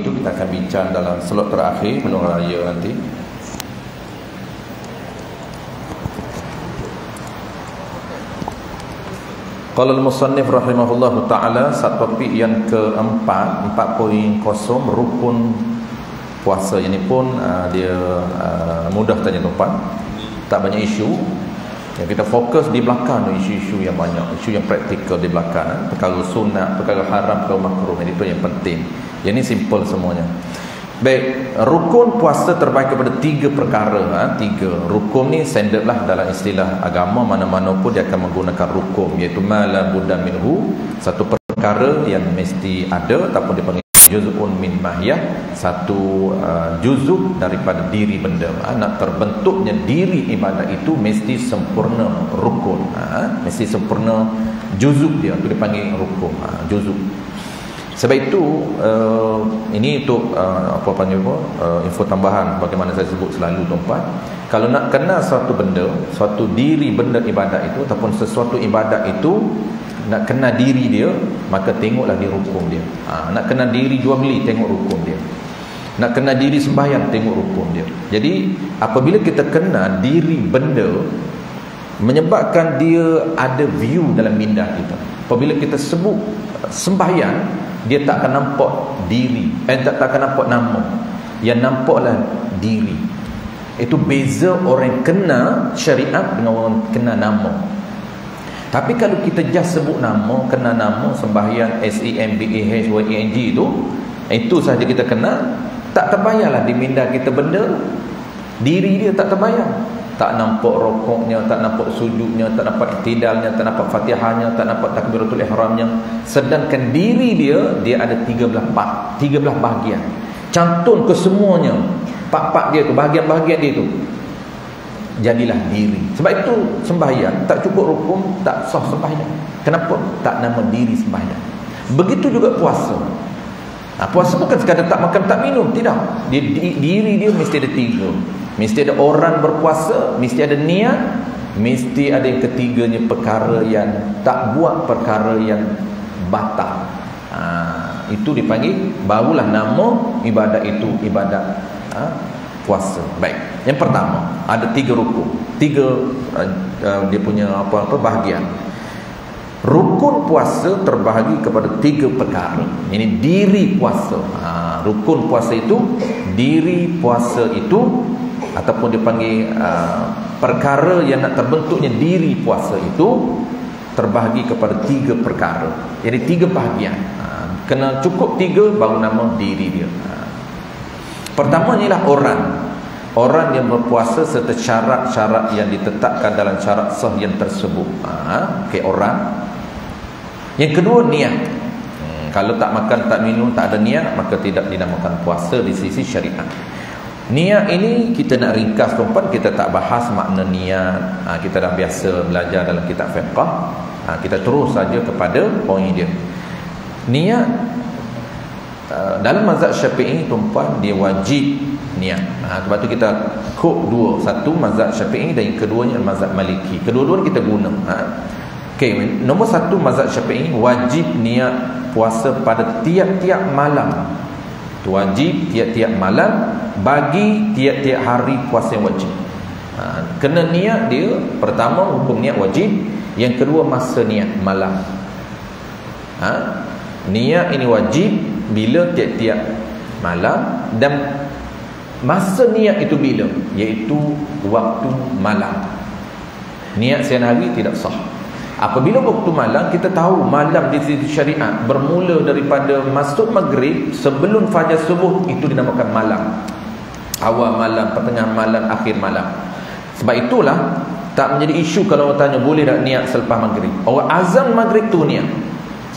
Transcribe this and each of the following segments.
itu kita akan bincang dalam slot terakhir menurut raya nanti. Qala al-musannif rahimahullahu ta'ala, topik yang keempat, 4.0, rukun puasa. Ini pun dia mudah tanya tuan, tak banyak isu. Yang kita fokus di belakang isu-isu yang banyak, isu yang praktikal di belakang, perkara sunat, perkara haram, perkara makruh. Itu yang penting. Yang ini simple semuanya. Baik, rukun puasa terbagi kepada 3 perkara. 3 rukun ni standard lah dalam istilah agama, mana-mana pun dia akan menggunakan rukun, iaitu ma la budda minhu, satu perkara yang mesti ada ataupun dipanggil juz'un min mahiyah, satu juzuk daripada diri benda. Nak terbentuknya diri ibadat itu mesti sempurna rukun, mesti sempurna juzuk dia, itu dipanggil rukun, juzuk. Sebab itu ini untuk info tambahan bagaimana saya sebut selalu tuan-tuan, kalau nak kenal suatu benda, suatu diri benda ibadat itu ataupun sesuatu ibadat itu, nak kenal diri dia, maka tengoklah di rukun dia. Nak kenal diri jual beli, tengok rukun dia. Nak kenal diri sembahyang, tengok rukun dia. Jadi apabila kita kenal diri benda, menyebabkan dia ada view dalam minda kita. Apabila kita sebut sembahyang, dia tak akan nampak diri, tak akan nampak nama. Yang nampaklah diri. Itu beza orang kena syariat dengan orang kena nama. Tapi kalau kita just sebut nama, kena nama sembahyang SEMBAHYENG itu sahaja kita kenal, tak terbayarlah di minda kita benda, diri dia tak terbayar. Tak nampak rokoknya, tak nampak sujudnya, tak nampak iktidalnya, tak nampak fatihahnya, tak nampak takbiratul ihramnya. Sedangkan diri dia ada 13 bahagian. Cantun ke semuanya, part-part dia tu, bahagian-bahagian dia tu, jadilah diri. Sebab itu sembahyang tak cukup rukun, tak sah sembahyang. Kenapa? Tak nama diri sembahyang. Begitu juga puasa. Puasa bukan sekadar tak makan tak minum, tidak. Diri dia mesti ada 3. Mesti ada orang berpuasa, mesti ada niat, mesti ada yang ketiganya perkara yang tak buat perkara yang batal. Itu dipanggil, barulah nama ibadat itu ibadat puasa. Baik. Yang pertama, ada 3 rukun. 3 dia punya apa-apa bahagian. Rukun puasa terbahagi kepada 3 perkara. Ini diri puasa. Rukun puasa itu, diri puasa itu, ataupun dipanggil perkara yang nak terbentuknya diri puasa itu terbahagi kepada 3 perkara. Jadi 3 bahagian. Kena cukup 3 baru nama diri dia. Pertama ialah orang yang berpuasa serta syarat-syarat yang ditetapkan dalam syarat sah yang tersebut. Orang. Yang kedua, niat. Kalau tak makan tak minum, tak ada niat, maka tidak dinamakan puasa di sisi syariat. Niat ini kita nak ringkas tuan-tuan, kita tak bahas makna niat. Kita dah biasa belajar dalam kitab fiqh. Kita terus saja kepada poin dia. Niat dalam mazhab Syafi'i tuan-tuan, dia wajib niat. Sebab tu kita kod 2. Satu mazhab Syafi'i dan yang keduanya mazhab Maliki. Kedua-dua kita guna. Okey, nombor 1 mazhab Syafi'i, wajib niat puasa pada tiap-tiap malam. Wajib tiap-tiap malam bagi tiap-tiap hari puasa yang wajib. Kena niat dia, pertama hukum niat wajib, yang kedua masa niat malam. Niat ini wajib bila tiap-tiap malam, dan masa niat itu bila, iaitu waktu malam. Niat siang hari tidak sah. Apabila waktu malam, kita tahu malam di sisi syariat bermula daripada masuk maghrib sebelum fajar subuh, itu dinamakan malam. Awal malam, pertengahan malam, akhir malam. Sebab itulah tak menjadi isu kalau orang tanya boleh tak niat selepas maghrib. Orang azan maghrib tu niat,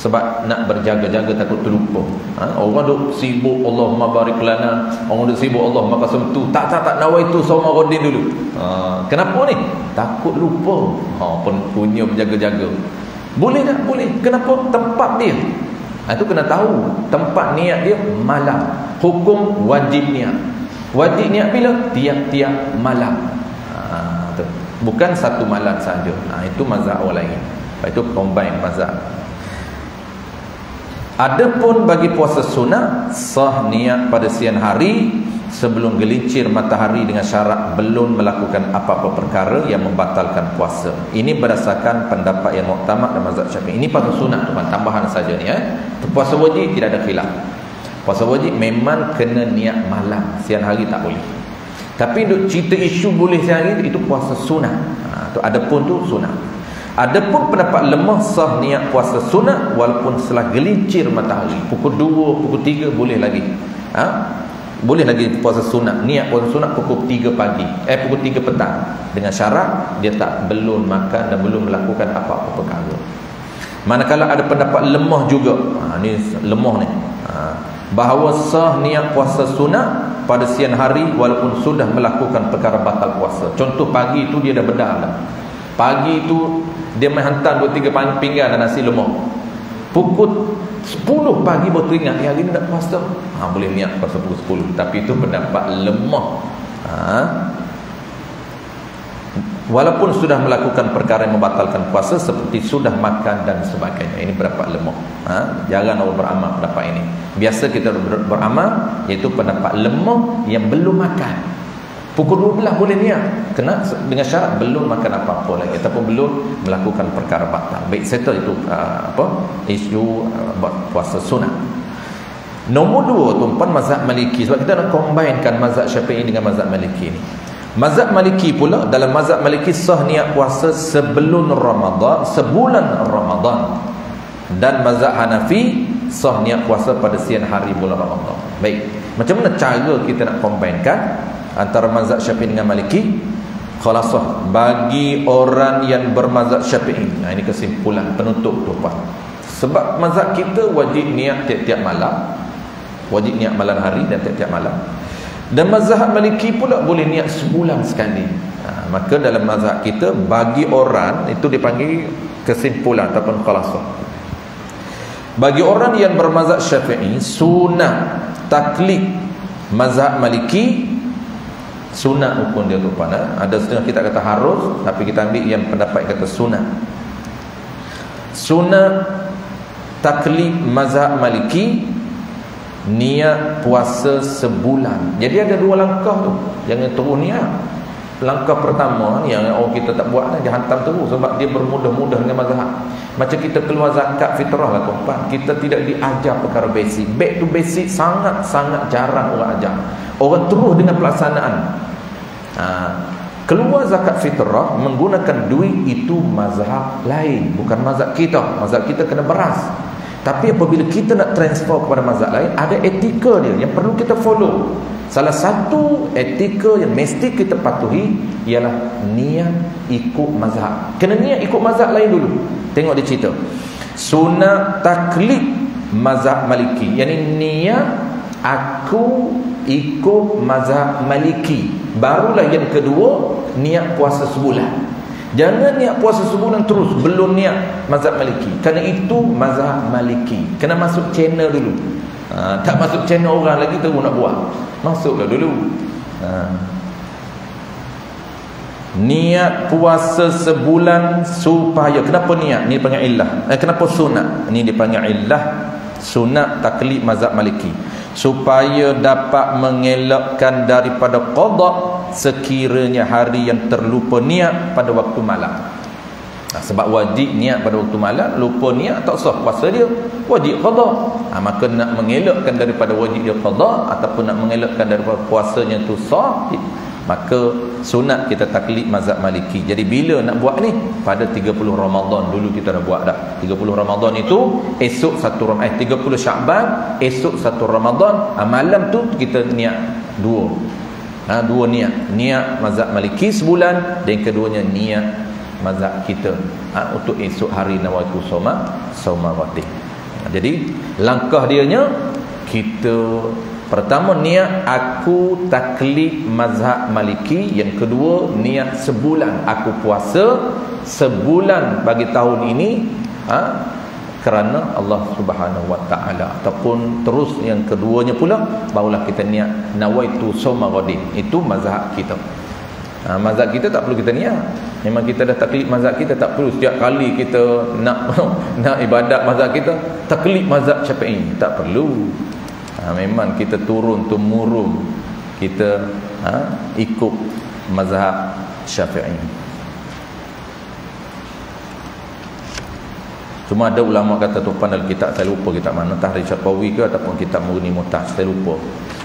sebab nak berjaga-jaga takut terlupa. Orang duk sibuk Allahumma barik lana, orang duk sibuk Allahumma qasamtu, tak nawaitu sauma ghadin dulu. Kenapa ni? Takut lupa. Pun punya berjaga-jaga. Boleh tak? Boleh. Kenapa? Tempat dia. Itu kena tahu. Tempat niat dia malam. Hukum wajib niat. Wajib niat bila? Tiap-tiap malam. Bukan satu malam saja. Itu mazhab orang lain. Itu combine mazhab. Adapun bagi puasa sunat, sah niat pada siang hari sebelum gelincir matahari dengan syarat belum melakukan apa-apa perkara yang membatalkan puasa. Ini berdasarkan pendapat yang muktamad dan mazhab Syafi'i. Ini puasa sunat tuan, tambahan saja ni Puasa wajib tidak ada khilaf. Puasa wajib memang kena niat malam, siang hari tak boleh. Tapi duk cerita isu boleh siang hari itu puasa sunat. Adapun tu sunat. Adapun pendapat lemah, sah niat puasa sunat walaupun setelah gelincir matahari pukul 2, pukul 3 boleh lagi. Boleh lagi puasa sunat. Niat puasa sunat pukul 3 pagi, pukul 3 petang, dengan syarat dia belum makan dan belum melakukan apa-apa perkara. Manakala ada pendapat lemah juga, ni lemah ni, bahawa sah niat puasa sunat pada siang hari walaupun sudah melakukan perkara batal puasa. Contoh pagi tu dia dah bedar dah. Pagi tu dia main hantar 2-3 pinggan nasi lemak. Pukul 10 pagi baru teringat hari ni nak puasa. Boleh niat puasa pukul 10. Tapi itu pendapat lemah. Walaupun sudah melakukan perkara yang membatalkan puasa seperti sudah makan dan sebagainya. Ini pendapat lemah. Jarang orang beramal pendapat ini. Biasa kita beramal iaitu pendapat lemah yang belum makan. Pukul 12 boleh niat, kena dengan syarat belum makan apa-apa lagi ataupun belum melakukan perkara batal. Baik, settle itu isu puasa sunat. Nombor 2 tuan mazhab Maliki, sebab kita nak combinekan mazhab Syafi'i dengan mazhab Maliki ni. Mazhab Maliki pula, dalam mazhab Maliki sah niat puasa sebelum Ramadan, sebulan Ramadan. Dan mazhab Hanafi sah niat puasa pada siang hari bulan Ramadan. Baik, macam mana cara kita nak combinekan antara mazhab Syafi'i dengan Maliki? Khalasah bagi orang yang bermazhab Syafi'i. Ini kesimpulan penutup tuan. Sebab mazhab kita wajib niat tiap-tiap malam. Wajib niat malam hari dan tiap-tiap malam. Dan mazhab Maliki pula boleh niat sebulan sekali. Maka dalam mazhab kita bagi orang itu dipanggil kesimpulan ataupun khalasah. Bagi orang yang bermazhab Syafi'i, sunat taklid mazhab Maliki sunat hukum dia tuan. Ada setengah kita kata harus, tapi kita ambil yang pendapat kata sunat. Sunat taklid mazhab Maliki niat puasa sebulan. Jadi ada 2 langkah tu. Jangan terus niat. Langkah pertama yang orang kita tak buat, dia hantam terus sebab dia bermudah-mudah dengan mazhab. Macam kita keluar zakat fitrah lah tuan. Kita tidak diajar perkara basic. Back to basic sangat-sangat jarang orang ajar. Orang terus dengan pelaksanaan. Keluar zakat fitrah menggunakan duit itu mazhab lain, bukan mazhab kita. Mazhab kita kena beras. Tapi apabila kita nak transfer kepada mazhab lain, ada etika dia yang perlu kita follow. Salah satu etika yang mesti kita patuhi ialah niat ikut mazhab. Kena niat ikut mazhab lain dulu. Tengok dia cerita. Sunat taklid mazhab Maliki, yakni niat aku ikut mazhab Maliki. Barulah yang kedua niat puasa sebulan. Jangan niat puasa sebulan terus belum niat mazhab Maliki. Kerana itu mazhab Maliki. Kena masuk channel dulu. Tak masuk channel orang lagi terus nak buat. Masuklah dulu. Niat puasa sebulan supaya, kenapa niat? Ni dipanggil illah. Kenapa sunat? Ni dipanggil illah. Sunat taklid mazhab Maliki, supaya dapat mengelakkan daripada qada sekiranya hari yang terlupa niat pada waktu malam. Sebab wajib niat pada waktu malam, lupa niat tak sah puasa dia, wajib qada. Maka nak mengelakkan daripada wajib dia qada ataupun nak mengelakkan daripada puasanya tu sah, maka sunat kita taklid mazhab Maliki. Jadi bila nak buat ni? Pada 30 Ramadan dulu kita dah buat dah. 30 Ramadan itu esok 30 Syaban, esok 1 Ramadan. Malam tu kita niat 2 niat mazhab Maliki sebulan, dan keduanya niat mazhab kita untuk esok hari nawaitu sauma watih. Jadi langkah dianya, kita pertama niat aku taklid mazhab Maliki, yang kedua niat sebulan aku puasa sebulan bagi tahun ini kerana Allah Subhanahu wa taala. Ataupun terus yang keduanya pula barulah kita niat nawaitu sauma ghadin. Itu mazhab kita. Mazhab kita tak perlu kita niat. Memang kita dah taklid mazhab kita, tak perlu setiap kali kita nak nak ibadat mazhab kita taklid mazhab Syafi'i, tak perlu. Memang kita turun temurun kita ikut mazhab Syafi'i. Cuma ada ulama kata tupan dalam kitab, saya lupa kitab mana, Tahrir Syafawi ke ataupun kitab Mughni Muhtaj, saya lupa.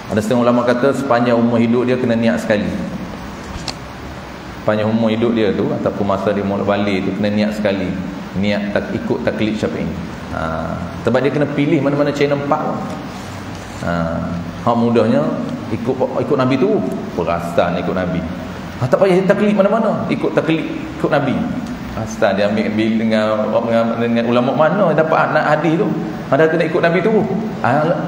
Ada setengah ulama kata sepanjang umur hidup dia kena niat sekali. Sepanjang umur hidup dia tu ataupun masa dia mula balik tu kena niat sekali, niat ikut taklid Syafi'i. Sebab dia kena pilih mana-mana channel 4. Hak mudahnya ikut Nabi tu, perasan ikut Nabi. Tak payah taklid mana-mana, ikut taklid ikut Nabi. Ustaz dia ambil dengan ulama mana dapat nak hadis tu, ada kena ikut Nabi tu.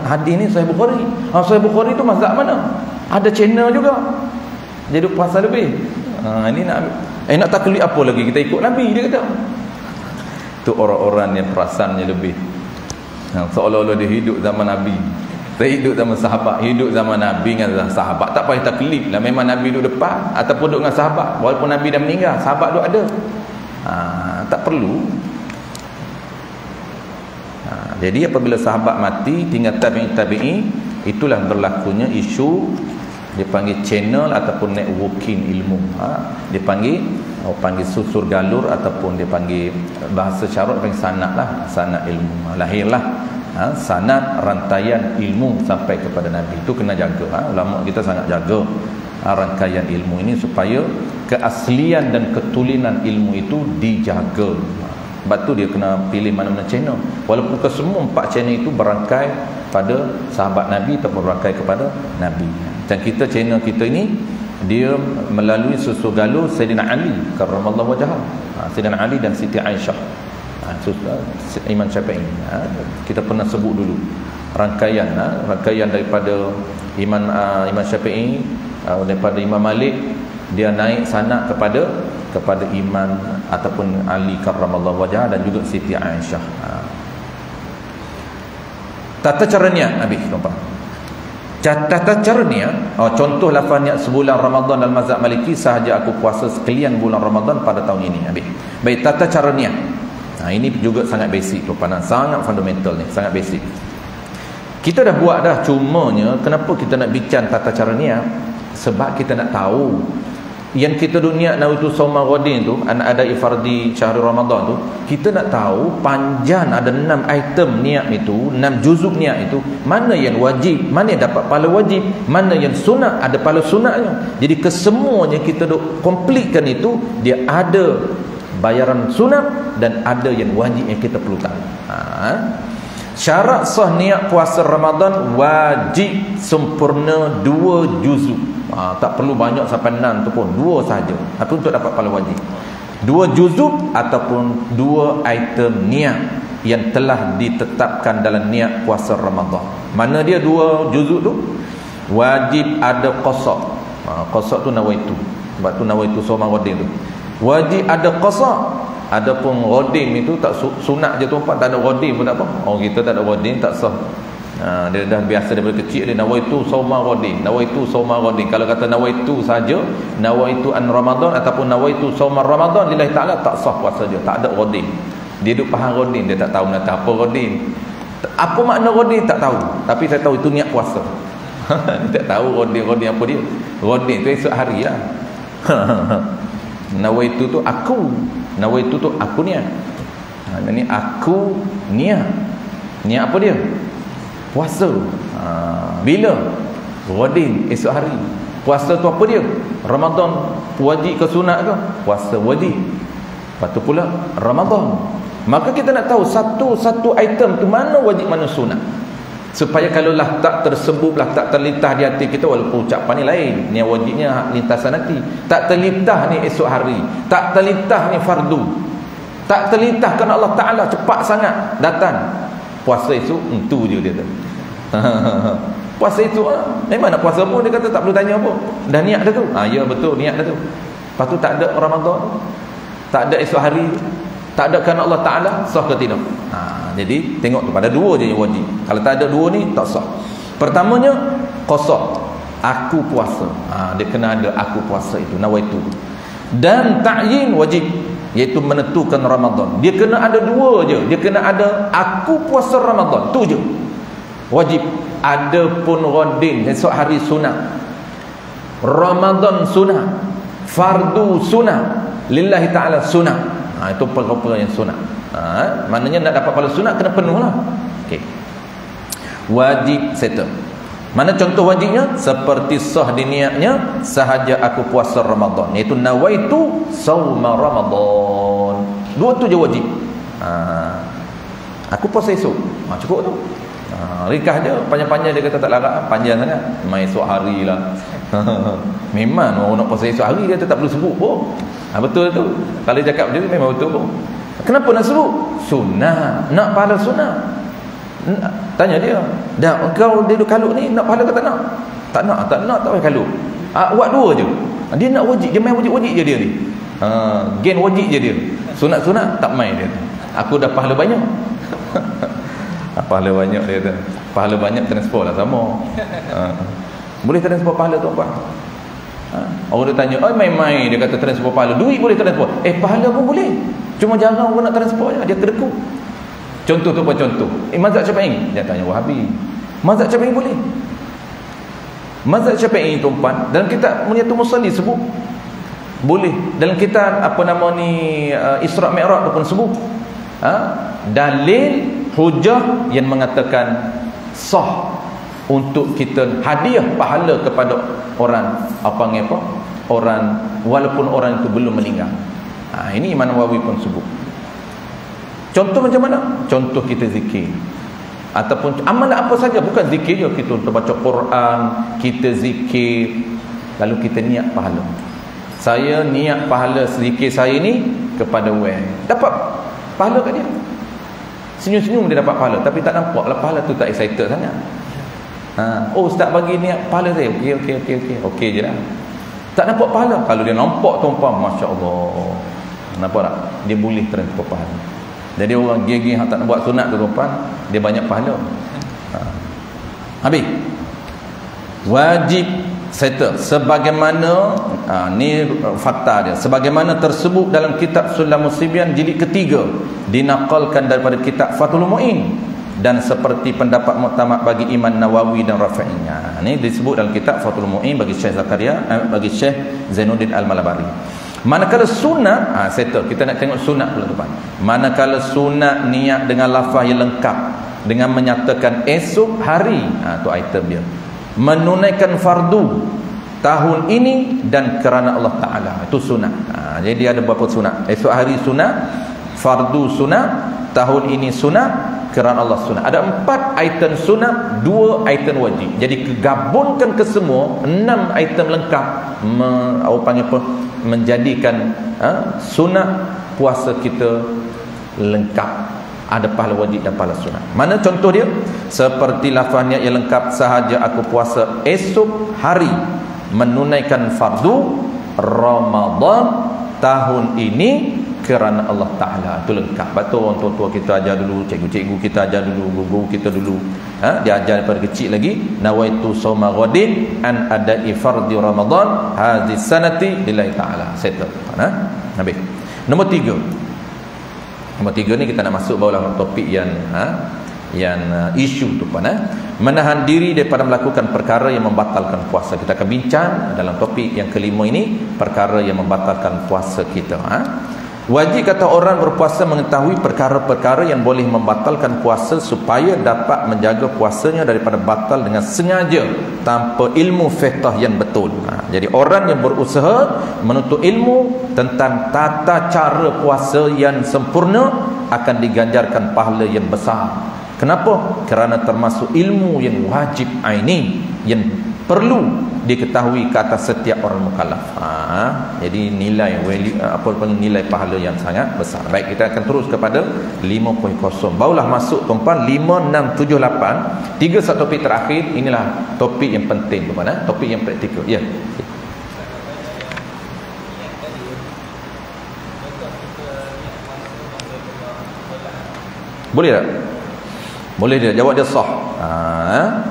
Hadis ni Sahih Bukhari. Sahih Bukhari tu mazhab mana? Ada channel juga. Jadi pasal lebih. Ini nak taklid apa lagi, kita ikut Nabi dia kata. Tu orang-orang yang perasannya lebih. Seolah-olah dia hidup zaman Nabi. Saya hidup zaman sahabat, hidup zaman Nabi dengan sahabat, tak payah taklid lah. Memang Nabi duduk depan ataupun duduk dengan sahabat, walaupun Nabi dah meninggal, sahabat duduk ada. Tak perlu. Jadi apabila sahabat mati tinggal tabi'i, itulah berlakunya isu dia panggil channel ataupun networking ilmu. Dia panggil susur galur ataupun dia panggil bahasa syarat panggil sanad lah, sanad ilmu. Lahirlah sanad rantaian ilmu sampai kepada Nabi. Itu kena jaga. Ulama kita sangat jaga rangkaian ilmu ini supaya keaslian dan ketulinan ilmu itu dijaga. Sebab tu dia kena pilih mana-mana channel, walaupun kesemua 4 channel itu berangkai pada sahabat Nabi ataupun berangkai kepada Nabi. Dan kita channel kita ini dia melalui susu galur Sayyidina Ali karramallahu wajhah, Sayyidina Ali dan Siti Aisyah, Imam Syafi'i. Kita pernah sebut dulu rangkaian daripada Imam Syafi'i, daripada Imam Malik, dia naik sanad kepada Imam ataupun Ali karramallahu wajhah dan juga Siti Aisyah. Tata cara niat habis tuan. Tata cara niat, contoh lafaz niat sebulan Ramadan dalam mazhab Maliki, sahaja aku puasa sekalian bulan Ramadan pada tahun ini. Habis. Baik, tata cara niat. Ini juga sangat basic tuan, sangat fundamental ni, sangat basic. Kita dah buat dah, cumanya kenapa kita nak bincang tata cara niat? Sebab kita nak tahu yang kita niat nawaitu shauma ghadin tu, ada ifardi syahr Ramadan tu, kita nak tahu panjang ada 6 item niat itu, 6 juzuk niat itu, mana yang wajib, mana yang dapat pahala wajib, mana yang sunat, ada pahala sunatnya. Jadi kesemuanya kita duk completekan itu, dia ada bayaran sunat dan ada yang wajib yang kita perlu tahu. Syarat sah niat puasa Ramadan wajib sempurna 2 juzuk. Tak perlu banyak sampai 6 tu pun, 2 sahaja. Itu untuk dapat pahala wajib. 2 juzuk ataupun 2 item niat yang telah ditetapkan dalam niat puasa Ramadan. Mana dia 2 juzuk tu? Wajib ada qasa. Qasa tu nawaitu. Sebab tu nawaitu shauma ghadin tu. Wajib ada qasa. Adapun ghadin itu tak sunat je tuan, tak ada ghadin pun tak apa. Kita tak ada ghadin tak sah. Dia dah biasa daripada kecil dia nawaitu shauma ghadin, nawaitu shauma ghadin. Kalau kata nawaitu saja, nawaitu an Ramadan ataupun nawaitu shauma Ramadan lillahi taala, tak sah puasa dia, tak ada ghadin. Dia duk faham ghadin, dia tak tahu nak apa ghadin. Apa makna ghadin tak tahu, tapi saya tahu itu niat puasa. Dia tak tahu ghadin apa dia. Ghadin tu esok hari lah. Nawaitu tu aku, nawaitu tu aku niat. Ini aku niat. Niat apa dia? Puasa. Bila? Ghadin, esok hari. Puasa tu apa dia? Ramadan wajib ke sunat ke? Puasa wajib. Lepas tu pula Ramadan. Maka kita nak tahu satu item tu mana wajib mana sunat, supaya kalau lah tak tersebut, lah tak terlintas di hati kita, walaupun ucapan ni lain, ni wajibnya lintasan hati, tak terlintas ni esok hari, tak terlintas ni fardu, tak terlintas kerana Allah Ta'ala cepat sangat datang, puasa esok itu je dia tu. Puasa esok memang nak puasa pun dia kata tak perlu tanya apa, dah niat dah tu. Ya betul, niat dah tu. Lepas tu tak ada Ramadan, tak ada esok hari, tak ada kerana Allah Ta'ala, sah ke tidak? Jadi tengok tu, pada 2 je yang wajib. Kalau tak ada 2 ni tak sah. Pertamanya qasa. aku puasa. Dia kena ada aku puasa itu, nawaitu. Dan ta'yin wajib, iaitu menentukan Ramadan. Dia kena ada dua je. Dia kena ada aku puasa Ramadan, tu je wajib. Adapun Ghadin, esok hari sunat, Ramadan sunat, fardu sunat, lillahi ta'ala sunat. Itu perkara yang sunat. Maknanya nak dapat pahala sunat kena penuh lah. Okay. Wajib settle. Mana contoh wajibnya? Seperti sah di niatnya, sahaja aku puasa Ramadan, iaitu nawaitu sauma Ramadan. Dua tu je wajib. Aku puasa esok, cukup tu. Rikah je, panjang-panjang dia kata tak larat, panjang sangat. Mai esok hari lah. Memang orang nak puasa esok hari dia tak perlu sebut pun. Betul tu. Kalau dia cakap dia memang betul pun. Kenapa nak sebut? Sunnah. Nak pahala sunnah. Tanya dia, dah kau dia duk kalut ni, nak pahala ke tak nak? Tak nak, tak payah kalut. Buat dua je. Dia nak wajib, dia main wajib-wajib je dia ni. Gen wajib je dia. Sunat-sunat tak main dia. Aku dah pahala banyak. Pahala banyak dia tu. Pahala banyak transfer lah sama. Boleh transfer pahala tuan-tuan? Orang dia tanya, main-main dia kata transfer pahala. Duit boleh transfer? Pahala pun boleh. Cuma jarang orang nak transfer je. Dia kedekut. Contoh tu apa contoh? Mazhab Syafi'i, dia tanya Wahabi. Mazhab Syafi'i boleh. Mazhab Syafi'i tuan-tuan, dalam kitab Munyatul Musalli sebut boleh. Dalam kitab apa nama ni Isra' Mi'raj pun sebut. Dalil hujah yang mengatakan sah untuk kita hadiah pahala kepada orang orang walaupun orang itu belum meninggal. Ini Imam Nawawi pun sebut. Contoh macam mana? Contoh kita zikir ataupun amalan apa saja, bukan zikir je, kita baca Quran, kita zikir, lalu kita niat pahala. Saya niat pahala zikir saya ni kepada Wen, dapat pahala kat dia. Senyum-senyum dia dapat pahala, tapi tak nampak lah pahala tu, tak excited sangat. Ustaz bagi niat pahala saya, okey je lah. Tak nampak pahala. Kalau dia nampak tuan-tuan, masya-Allah, nampak tak? Dia boleh transfer pahala. Jadi orang gigi yang tak nak buat sunat tu tuan-tuan, dia banyak pahala. Habis. Wajib settle sebagaimana ni fakta dia, sebagaimana tersebut dalam kitab Sulam Musibian jilid ketiga, dinaqalkan daripada kitab Fathul Mu'in, dan seperti pendapat muktamad bagi Imam Nawawi dan Rafi'i. Ini disebut dalam kitab Fathul Mu'in bagi Syekh Zakaria, bagi Syekh Zainuddin Al-Malabari. Manakala sunat, settle, kita nak tengok sunat pula tuan. Manakala sunat niat dengan lafaz yang lengkap, dengan menyatakan esok hari, tu item dia, menunaikan fardu tahun ini dan kerana Allah Ta'ala, itu sunat. Jadi ada berapa sunat? Esok hari sunat, fardu sunat, tahun ini sunat, kerana Allah sunat. Ada 4 item sunat, 2 item wajib. Jadi gabungkan ke semua 6 item lengkap, menjadikan sunat puasa kita lengkap. Ada pahala wajib dan pahala sunat. Mana contoh dia? Seperti lafaznya yang lengkap, sahaja aku puasa esok hari, menunaikan fardu Ramadan tahun ini kerana Allah Ta'ala. Itu lengkap. Betul orang tua-tua kita ajar dulu, cikgu-cikgu kita ajar dulu, guru kita dulu, dia ajar daripada kecil lagi, nawaitu sawma ghadin an adai fardi Ramadan hadhihi sanati lillahi Ta'ala. Settle. Habis. Nombor 3 ni kita nak masuk barulah topik yang isu tu pun, menahan diri daripada melakukan perkara yang membatalkan puasa. Kita akan bincang dalam topik yang kelima ini, perkara yang membatalkan puasa kita. Wajib kata orang berpuasa mengetahui perkara-perkara yang boleh membatalkan puasa supaya dapat menjaga puasanya daripada batal dengan sengaja tanpa ilmu fiqh yang betul. Jadi orang yang berusaha menuntut ilmu tentang tata cara puasa yang sempurna akan diganjarkan pahala yang besar. Kenapa? Kerana termasuk ilmu yang wajib aini yang perlu diketahui ke atas setiap orang mukallaf. Jadi nilai nilai pahala yang sangat besar. Baik, kita akan terus kepada 5.0. Barulah masuk tuan-tuan 5, 6, 7, 8. 3 satu topik terakhir. Inilah topik yang penting tuan-tuan, topik yang praktikal. Ya. Boleh tak? Boleh dia jawab dia sah.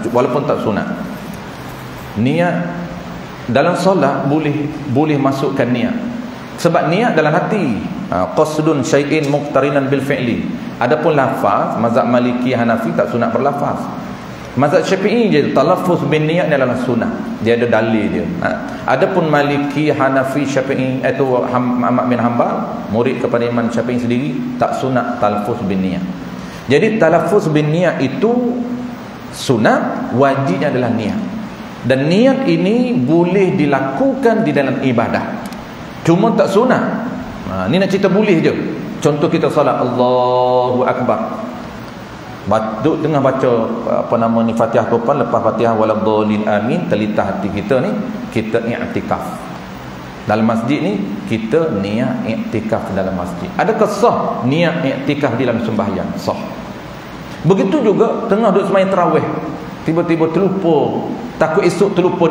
Walaupun tak sunat. Niat dalam solat boleh masukkan niat. Sebab niat dalam hati. Qasdun syai'in muqtarinan bil fi'li. Adapun lafaz, mazhab Maliki Hanafi tak sunat berlafaz. Mazhab Syafi'i je talaffuz bin niat ni adalah sunnah. Dia ada dalil dia. Adapun Maliki, Hanafi, Syafi'i itu Ahmad bin Hanbal, murid kepada Imam Syafi'i sendiri, tak sunat talaffuz bin niat. Jadi talaffuz bin niat itu sunat, wajibnya adalah niat. Dan niat ini boleh dilakukan di dalam ibadah. Cuma tak sunat. Ni nak cerita boleh je. Contoh kita salat Allahu Akbar. Duduk tengah baca Fatihah topan, lepas Fatihah waladhdallin amin, telitah hati kita ni, kita i'tikaf. Dalam masjid ni kita niat i'tikaf dalam masjid. Adakah sah niat i'tikaf di dalam sembahyang? Sah. Begitu juga tengah duduk sembahyang tarawih, tiba-tiba terlupa, takut esok terlupa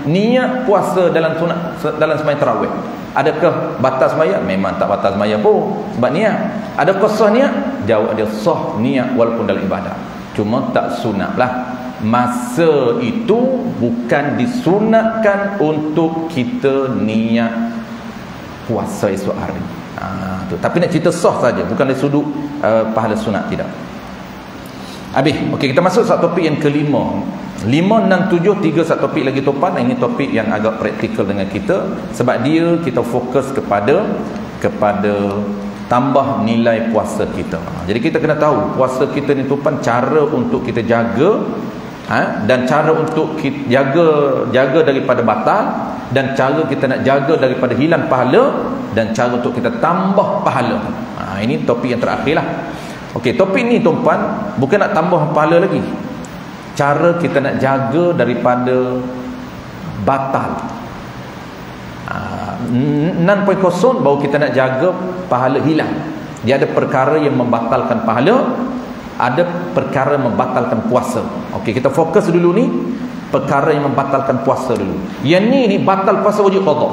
niat puasa dalam sunat, dalam sembahyang tarawih. Adakah batas sembahyang? Memang tak batas sembahyang pun, sebab niat. Adakah sah niat? Jawab dia sah niat walaupun dalam ibadah, cuma tak sunat lah. Masa itu bukan disunatkan untuk kita niat puasa esok hari. Tapi nak cerita sah saja, bukan dari sudut pahala sunat, tidak. Habis. Okey, kita masuk satu topik yang kelima. 5, 6, 7, 3 satu topik lagi topan. Ini topik yang agak praktikal dengan kita, sebab dia kita fokus kepada tambah nilai puasa kita. Jadi kita kena tahu puasa kita ni topan, cara untuk kita jaga, dan cara untuk kita jaga daripada batal, dan cara kita nak jaga daripada hilang pahala, dan cara untuk kita tambah pahala. Ini topik yang terakhir lah. Okey, topik ni tuan-puan bukan nak tambah pahala lagi. Cara kita nak jaga daripada batal. 6.0 baru kita nak jaga pahala hilang. Dia ada perkara yang membatalkan pahala, ada perkara membatalkan puasa. Okey, kita fokus dulu ni perkara yang membatalkan puasa dulu. Yang ni batal puasa wajib qada.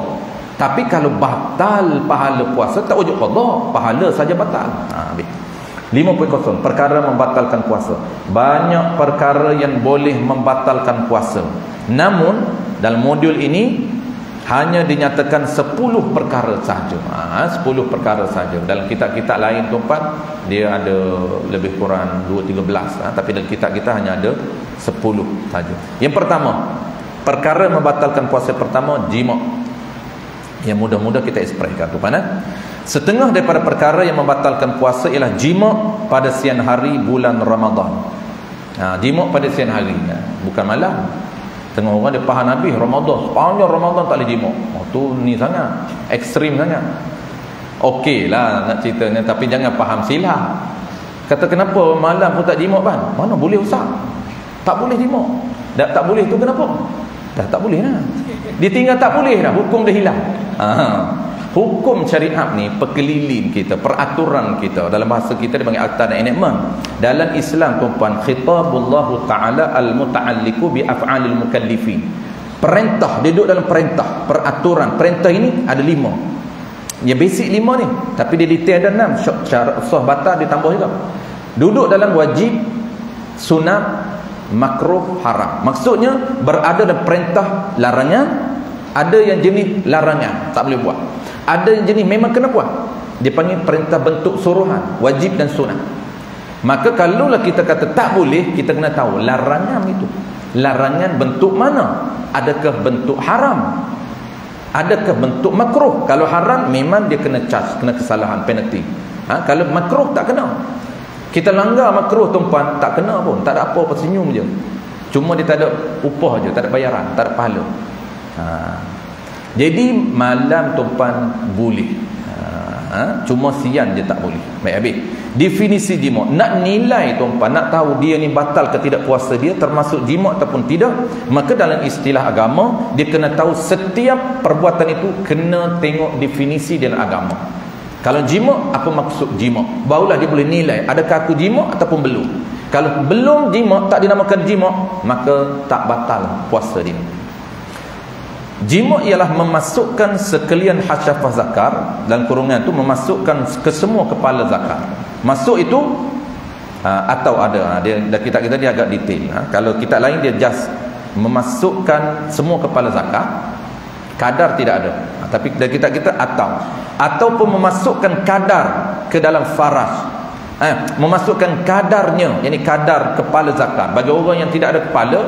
Tapi kalau batal pahala puasa tak wajib qada, pahala saja batal. Habis. 5.0 perkara membatalkan puasa. Banyak perkara yang boleh membatalkan puasa. Namun dalam modul ini hanya dinyatakan 10 perkara saja. 10 perkara saja. Dalam kitab-kitab lain tuan-tuan dia ada lebih kurang 2-13, tapi dalam kitab kita hanya ada 10 saja. Yang pertama, perkara membatalkan puasa pertama, jima'. Yang mudah-mudah kita ekspreskan tuan-tuan. Setengah daripada perkara yang membatalkan puasa ialah jima' pada siang hari bulan Ramadan. Jima' pada siang hari, bukan malam. Tengah orang dia faham habis Ramadan, sepanjang Ramadan tak boleh jima'. Tu ni sangat ekstrim sangat. Okey lah nak ceritanya, tapi jangan faham silap. Kata kenapa malam pun tak jima' kan? Mana boleh ustaz? Tak boleh jima'. Tak boleh tu kenapa? Dah tak boleh lah. Dia tinggal tak boleh dah, hukum dah hilang. Hukum syariat ni perkeliling kita, peraturan kita. Dalam bahasa kita dipanggil akta dan enakmen. Dalam Islam tuan-tuan, khitabullahu ta'ala al-muta'alliqu bi af'alil mukallifin. Perintah, dia duduk dalam perintah, peraturan. Perintah ini ada 5. Yang basic 5 ni, tapi dia detail ada 6. Syarat sah batal dia tambah juga. Duduk dalam wajib, sunat, makruh, haram. Maksudnya berada dalam perintah, larangan. Ada yang jenis larangan, tak boleh buat. Ada yang jenis memang kena buat. Dia panggil perintah bentuk suruhan, wajib dan sunat. Maka kalaulah kita kata tak boleh, kita kena tahu larangan itu. Larangan bentuk mana? Adakah bentuk haram? Adakah bentuk makruh? Kalau haram memang dia kena charge, kena kesalahan, penalty. Kalau makruh tak kena. Kita langgar makruh tuan-tuan, tak kena pun, tak ada apa-apa, senyum je. Cuma dia tak ada upah je, tak ada bayaran, tak ada pahala. Jadi malam tuan-tuan boleh, cuma siang je tak boleh. Baik, habis. Definisi jima'. Nak nilai tuan-tuan, nak tahu dia ni batal ke tidak puasa dia, termasuk jima' ataupun tidak, maka dalam istilah agama dia kena tahu setiap perbuatan itu kena tengok definisi dalam agama. Kalau jima', apa maksud jima'? Barulah dia boleh nilai adakah aku jima' ataupun belum. Kalau belum jima', tak dinamakan jima', maka tak batal puasa dia. Jima' ialah memasukkan sekalian hasyafah zakar, dan kurungan itu memasukkan ke semua kepala zakar. Masuk itu atau ada dia kitab kita dia agak detail. Kalau kitab lain dia just memasukkan semua kepala zakat, kadar tidak ada. Tapi kita ataupun memasukkan kadar ke dalam faraj, memasukkan kadarnya, yakni kadar kepala zakat bagi orang yang tidak ada kepala,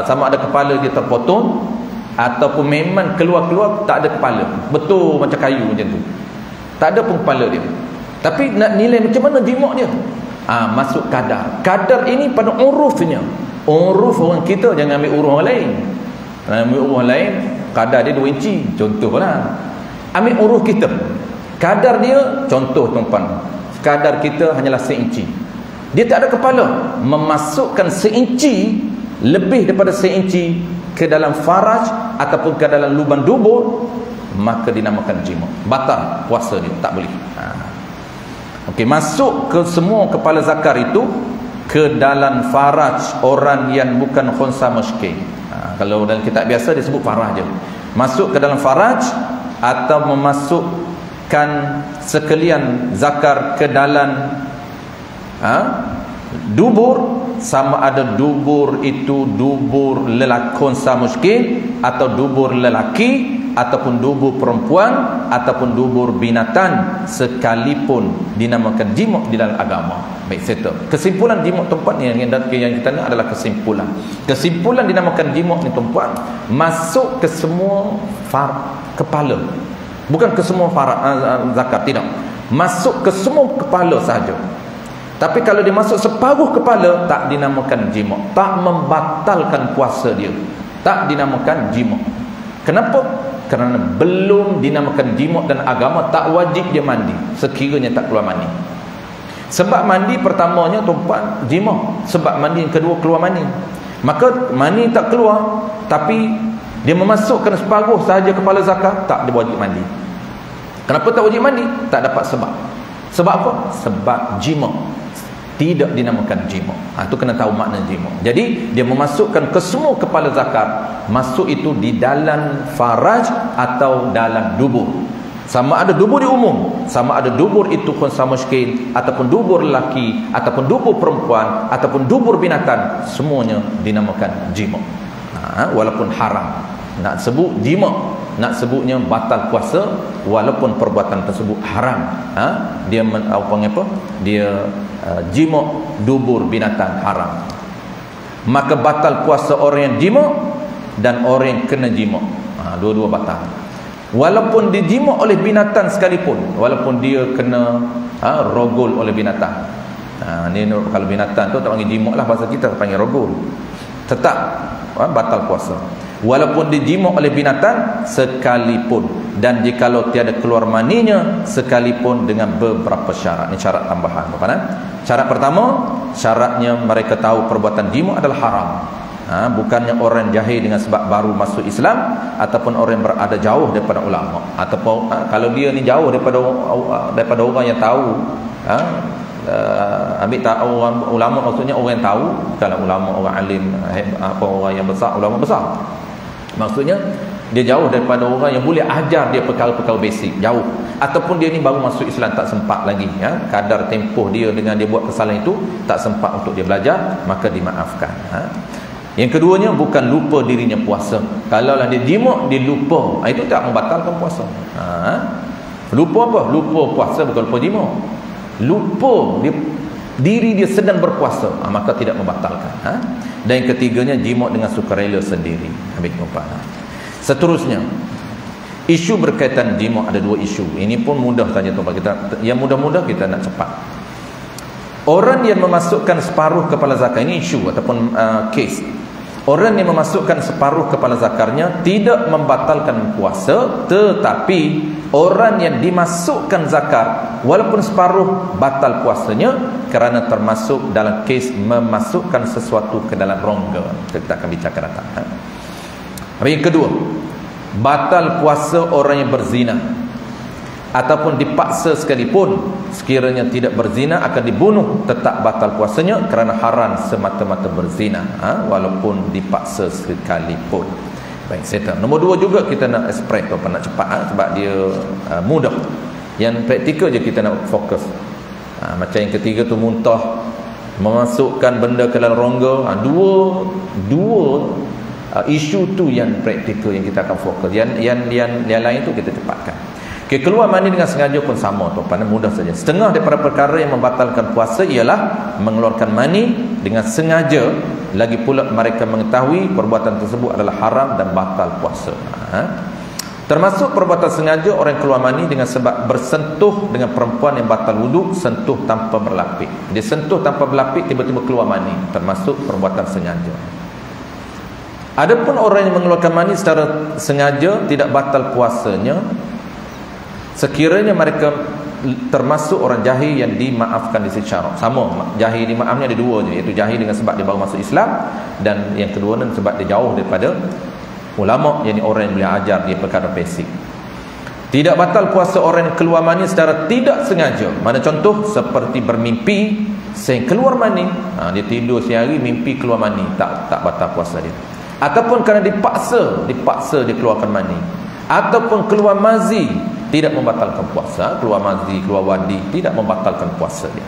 sama ada kepala dia terpotong ataupun memang keluar tak ada kepala, betul macam kayu macam tu, tak ada pun kepala dia, tapi nak nilai macam mana jimat dia, masuk kadar ini pada urufnya. Uruf orang kita, jangan ambil uruf orang lain. Ambil uruf orang lain, kadar dia 2 inci contohlah. Ambil uruf kita, kadar dia, contoh tuan-tuan, kadar kita hanyalah 1 inci, dia tak ada kepala, memasukkan 1 inci, lebih daripada 1 inci ke dalam faraj ataupun ke dalam lubang dubur, maka dinamakan jimat. Batal puasa dia, tak boleh. Okey, masuk ke semua kepala zakar itu ke dalam faraj orang yang bukan khunsa muskil. Kalau dalam kitab biasa dia sebut faraj je. Masuk ke dalam faraj atau memasukkan sekalian zakar ke dalam dubur, sama ada dubur itu dubur lelaki khunsa muskil atau dubur lelaki ataupun dubur perempuan ataupun dubur binatang, sekalipun dinamakan jimat di dalam agama. Baik, settle. Kesimpulan jimat tempat ni yang kita nak adalah kesimpulan dinamakan jimat ni tempat masuk ke semua kepala, bukan ke semua zakat, tidak, masuk ke semua kepala sahaja. Tapi kalau dia masuk separuh kepala, tak dinamakan jimat, tak membatalkan puasa dia, tak dinamakan jimat. Kenapa? Kerana belum dinamakan jimat, dan agama tak wajib dia mandi sekiranya tak keluar mani. Sebab mandi pertamanya tuan jimat, sebab mandi yang kedua keluar mani. Maka mani tak keluar, tapi dia memasukkan separuh sahaja kepala zakat, tak dia wajib mandi. Kenapa tak wajib mandi? Tak dapat sebab. Sebab apa? Sebab jimat tidak dinamakan jimat. Itu kena tahu makna jimat. Jadi dia memasukkan ke semua kepala zakat, masuk itu di dalam faraj atau dalam dubur. Sama ada dubur di umum, sama ada dubur itu khunsa muskil ataupun dubur lelaki ataupun dubur perempuan ataupun dubur binatang, semuanya dinamakan jimat. Walaupun haram, nak sebut jimat, nak sebutnya batal puasa walaupun perbuatan tersebut haram. Dia dia jimat dubur binatang haram, maka batal puasa orang yang jimat dan orang yang kena jimat. Dua-dua batal. Walaupun dijimat oleh binatang sekalipun, walaupun dia kena rogol oleh binatang. Ni kalau binatang tu tak panggil jimat lah, bahasa kita panggil rogol, tetap batal puasa walaupun dijimat oleh binatang sekalipun, dan jikalau tiada keluar maninya sekalipun, dengan beberapa syarat. Ini syarat tambahan. Syarat pertama, syaratnya mereka tahu perbuatan jimat adalah haram. Bukannya orang jahil dengan sebab baru masuk Islam, ataupun orang yang berada jauh daripada ulama, ataupun kalau dia ni jauh daripada orang yang tahu, ambil tahu orang ulama, maksudnya orang yang tahu, bukanlah ulama orang alim, orang yang besar, ulama besar. Maksudnya dia jauh daripada orang yang boleh ajar dia perkara-perkara basic, jauh. Ataupun dia ni baru masuk Islam, tak sempat lagi, kadar tempoh dia dengan dia buat kesalahan itu tak sempat untuk dia belajar, maka dimaafkan. Yang keduanya, bukan lupa dirinya puasa. Kalaulah dia jimat, dia lupa, itu tak membatalkan puasa. Lupa apa? Lupa puasa, bukan lupa jimat. Lupa diri dia sedang berpuasa, maka tidak membatalkan. Dan yang ketiganya, jimat dengan sukarela sendiri. Habis jumpa. Seterusnya, isu berkaitan jimat ada 2 isu. Ini pun mudah saja tuan-tuan, kita yang mudah-mudah kita nak cepat. Orang yang memasukkan separuh kepala zakat, ini isu ataupun kes. Orang yang memasukkan separuh kepala zakarnya tidak membatalkan puasa, tetapi orang yang dimasukkan zakat walaupun separuh, batal puasanya kerana termasuk dalam kes memasukkan sesuatu ke dalam rongga. Kita akan bicarakan datang. Yang kedua, batal puasa orang yang berzina ataupun dipaksa sekalipun, sekiranya tidak berzina akan dibunuh, tetap batal puasanya kerana haram semata-mata berzina, walaupun dipaksa sekalipun. Baik, saya tahu. Nombor 2 juga kita nak express atau nak cepat, sebab dia mudah. Yang praktikal je kita nak fokus. Macam yang ketiga tu muntah, memasukkan benda ke dalam rongga. Dua isu tu yang praktikal yang kita akan fokus. Yang lain tu kita cepatkan. Okay, keluar mani dengan sengaja pun sama tuan-tuan, mudah saja. Setengah daripada perkara yang membatalkan puasa ialah mengeluarkan mani dengan sengaja, lagi pula mereka mengetahui perbuatan tersebut adalah haram dan batal puasa. Termasuk perbuatan sengaja orang keluar mani dengan sebab bersentuh dengan perempuan yang batal wuduk, sentuh tanpa berlapik. Dia sentuh tanpa berlapik, tiba-tiba keluar mani, termasuk perbuatan sengaja. Adapun orang yang mengeluarkan mani secara sengaja tidak batal puasanya sekiranya mereka termasuk orang jahil yang dimaafkan di sisi syarak. Sama, jahil dimaafnya ada dua je, iaitu jahil dengan sebab dia baru masuk Islam, dan yang kedua ni sebab dia jauh daripada ulama, yakni orang yang boleh ajar dia perkara basic. Tidak batal puasa orang yang keluar mani secara tidak sengaja. Mana contoh? Seperti bermimpi sehingga keluar mani. Dia tidur siang hari mimpi keluar mani, tak batal puasa dia. Ataupun kerana dipaksa dia keluarkan mani, ataupun keluar mazi, tidak membatalkan puasa. Keluar mazi, keluar wadi, tidak membatalkan puasa dia.